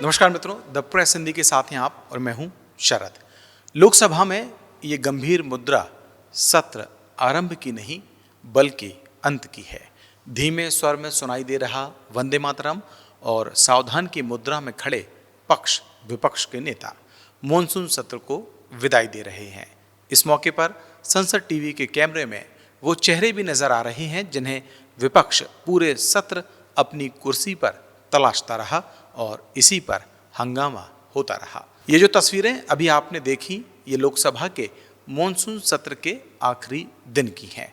नमस्कार मित्रों, the press Hindi के साथ हैं आप और मैं हूं शरद। लोकसभा में ये गंभीर मुद्रा सत्र आरंभ की नहीं बल्कि अंत की है। धीमे स्वर में सुनाई दे रहा वंदे मातरम और सावधान की मुद्रा में खड़े पक्ष विपक्ष के नेता मॉनसून सत्र को विदाई दे रहे हैं। इस मौके पर संसद टीवी के कैमरे में वो चेहरे भी नजर आ रहे हैं जिन्हें विपक्ष पूरे सत्र अपनी कुर्सी पर तलाशता रहा और इसी पर हंगामा होता रहा। ये जो तस्वीरें अभी आपने देखी, ये लोकसभा के मॉनसून सत्र के आखिरी दिन की हैं।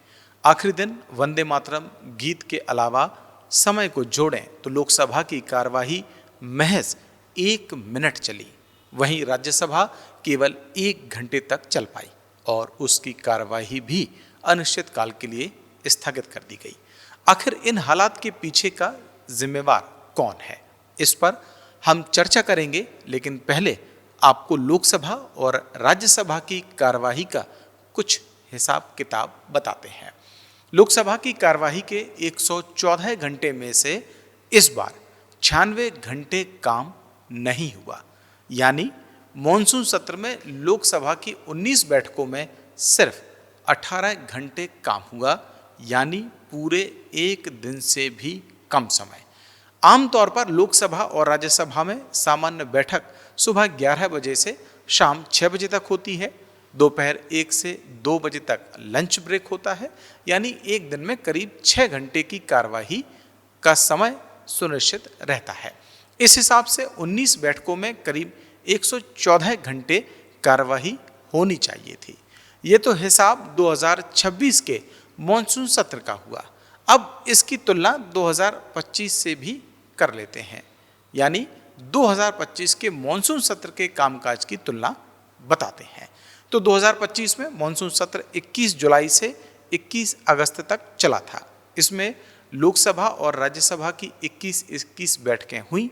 आखिरी दिन वंदे मातरम गीत के अलावा समय को जोड़ें तो लोकसभा की कार्यवाही महज 1 मिनट चली। वहीं राज्यसभा केवल 1 घंटे तक चल पाई और उसकी कार्यवाही भी अनिश्चितकाल के लिए स्थगित कर दी गई। आखिर इन हालात के पीछे का जिम्मेवार कौन है, इस पर हम चर्चा करेंगे, लेकिन पहले आपको लोकसभा और राज्यसभा की कार्यवाही का कुछ हिसाब किताब बताते हैं। लोकसभा की कार्यवाही के 114 घंटे में से इस बार 96 घंटे काम नहीं हुआ, यानी मॉनसून सत्र में लोकसभा की 19 बैठकों में सिर्फ 18 घंटे काम हुआ, यानी पूरे 1 दिन से भी कम समय। आमतौर पर लोकसभा और राज्यसभा में सामान्य बैठक सुबह 11 बजे से शाम 6 बजे तक होती है। दोपहर 1 से 2 बजे तक लंच ब्रेक होता है, यानी एक दिन में करीब 6 घंटे की कार्यवाही का समय सुनिश्चित रहता है। इस हिसाब से 19 बैठकों में करीब 114 घंटे कार्यवाही होनी चाहिए थी। ये तो हिसाब 2026 के मॉनसून सत्र का हुआ। अब इसकी तुलना 2025 से भी कर लेते हैं, यानी 2025 के मॉनसून सत्र के कामकाज की तुलना बताते हैं। तो 2025 में मॉनसून सत्र 21 जुलाई से 21 अगस्त तक चला था। इसमें लोकसभा और राज्यसभा की 21 बैठकें हुई।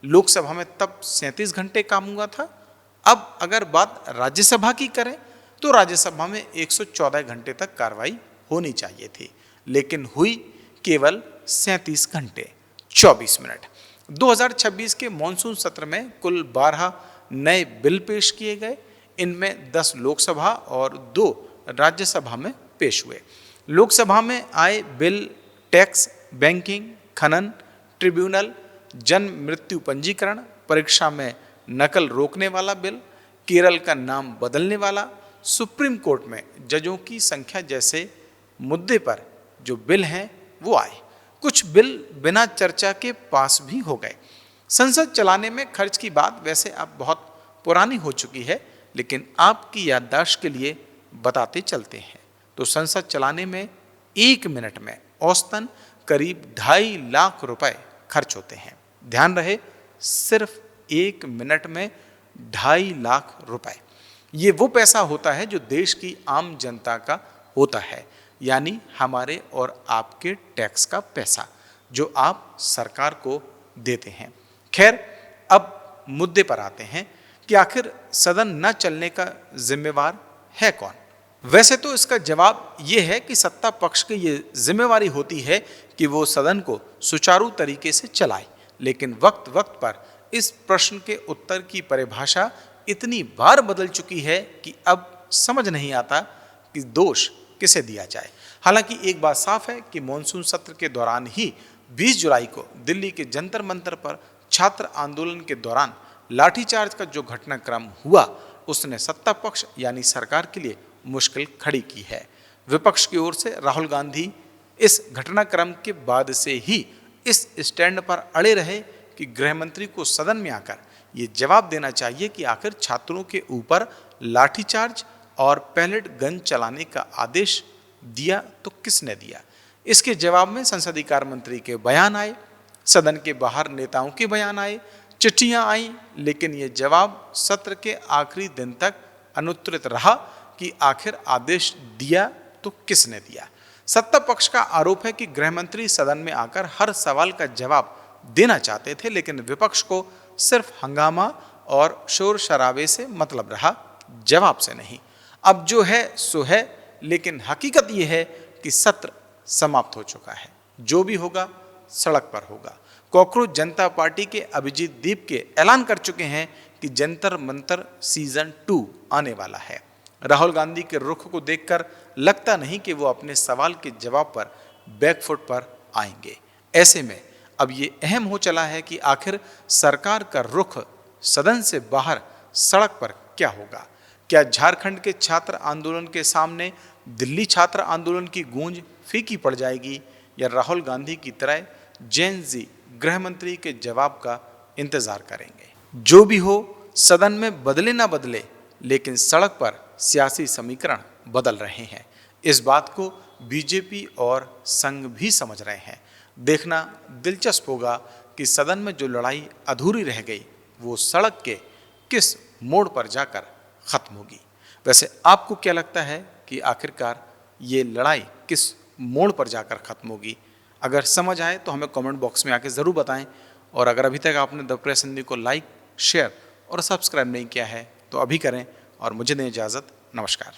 लोकसभा में तब 37 घंटे काम हुआ था। अब अगर बात राज्यसभा की करें तो राज्यसभा में 114 घंटे तक कार्रवाई होनी चाहिए थी, लेकिन हुई केवल 37 घंटे 24 मिनट। 2026 के मॉनसून सत्र में कुल 12 नए बिल पेश किए गए। इनमें 10 लोकसभा और 2 राज्यसभा में पेश हुए। लोकसभा में आए बिल टैक्स, बैंकिंग, खनन, ट्रिब्यूनल, जन्म मृत्यु पंजीकरण, परीक्षा में नकल रोकने वाला बिल, केरल का नाम बदलने वाला, सुप्रीम कोर्ट में जजों की संख्या जैसे मुद्दे पर जो बिल हैं वो आए। कुछ बिल बिना चर्चा के पास भी हो गए। संसद चलाने में खर्च की बात वैसे अब बहुत पुरानी हो चुकी है, लेकिन आपकी याददाश्त के लिए बताते चलते हैं। तो संसद चलाने में 1 मिनट में औसतन करीब 2.5 लाख रुपए खर्च होते हैं। ध्यान रहे, सिर्फ 1 मिनट में 2.5 लाख रुपए। ये वो पैसा होता है जो देश की आम जनता का होता है, यानी हमारे और आपके टैक्स का पैसा जो आप सरकार को देते हैं। खैर, अब मुद्दे पर आते हैं कि आखिर सदन न चलने का जिम्मेवार है कौन। वैसे तो इसका जवाब ये है कि सत्ता पक्ष की ये जिम्मेवारी होती है कि वो सदन को सुचारू तरीके से चलाए, लेकिन वक्त वक्त पर इस प्रश्न के उत्तर की परिभाषा इतनी बार बदल चुकी है कि अब समझ नहीं आता कि दोष किसे दिया जाए। हालांकि एक बात साफ है कि मॉनसून सत्र के दौरान ही 20 जुलाई को दिल्ली के जंतर मंतर पर छात्र आंदोलन के दौरान लाठीचार्ज का जो घटनाक्रम हुआ, उसने सत्ता पक्ष यानी सरकार के लिए मुश्किल खड़ी की है। विपक्ष की ओर से राहुल गांधी इस घटनाक्रम के बाद से ही इस स्टैंड पर अड़े रहे कि गृह मंत्री को सदन में आकर ये जवाब देना चाहिए कि आखिर छात्रों के ऊपर लाठीचार्ज और पैलेट गन चलाने का आदेश दिया तो किसने दिया। इसके जवाब में संसदीय कार्य मंत्री के बयान आए, सदन के बाहर नेताओं के बयान आए, चिट्ठियां आई, लेकिन ये जवाब सत्र के आखिरी दिन तक अनुत्तरित रहा कि आखिर आदेश दिया तो किसने दिया। सत्ता पक्ष का आरोप है कि गृह मंत्री सदन में आकर हर सवाल का जवाब देना चाहते थे, लेकिन विपक्ष को सिर्फ हंगामा और शोर शराबे से मतलब रहा, जवाब से नहीं। अब जो है सो है, लेकिन हकीकत यह है कि सत्र समाप्त हो चुका है। जो भी होगा सड़क पर होगा। कॉकरोच जनता पार्टी के अभिजीत दीप के ऐलान कर चुके हैं कि जंतर मंतर सीजन 2 आने वाला है। राहुल गांधी के रुख को देखकर लगता नहीं कि वो अपने सवाल के जवाब पर बैकफुट पर आएंगे। ऐसे में अब ये अहम हो चला है कि आखिर सरकार का रुख सदन से बाहर सड़क पर क्या होगा। क्या झारखंड के छात्र आंदोलन के सामने दिल्ली छात्र आंदोलन की गूंज फीकी पड़ जाएगी, या राहुल गांधी की तरह जेन जी गृह मंत्री के जवाब का इंतजार करेंगे। जो भी हो, सदन में बदले ना बदले, लेकिन सड़क पर सियासी समीकरण बदल रहे हैं। इस बात को बीजेपी और संघ भी समझ रहे हैं। देखना दिलचस्प होगा कि सदन में जो लड़ाई अधूरी रह गई वो सड़क के किस मोड़ पर जाकर खत्म होगी। वैसे आपको क्या लगता है कि आखिरकार ये लड़ाई किस मोड़ पर जाकर खत्म होगी? अगर समझ आए तो हमें कमेंट बॉक्स में आके ज़रूर बताएं। और अगर अभी तक आपने द प्रेस हिंदी को लाइक, शेयर और सब्सक्राइब नहीं किया है तो अभी करें। और मुझे दें इजाज़त। नमस्कार।